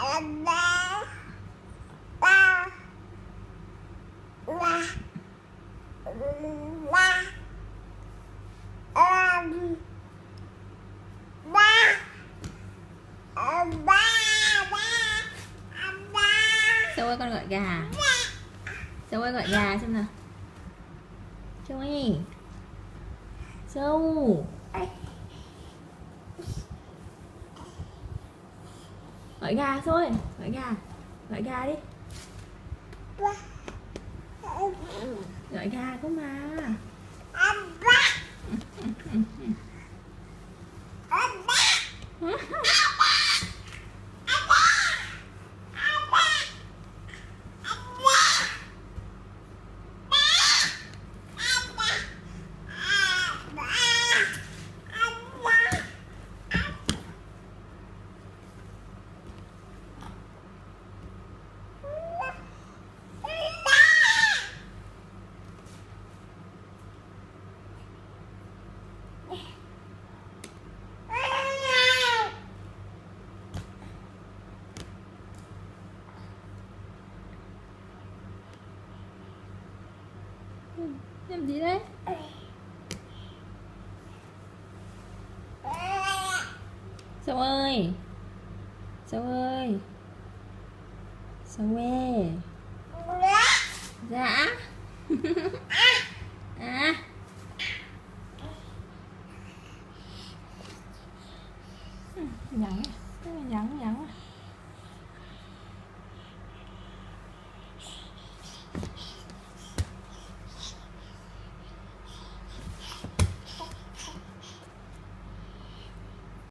Châu ơi, con gọi gà. Châu ơi, gọi gà xem nào. Châu ơi, Châu gọi gà. Châu ơi, gọi gà. Gọi gà đi. Gọi gà cơ mà. Làm gì đấy? Châu ơi, Châu ơi, Châu ơi. Dạ. À. Giận, giận, giận.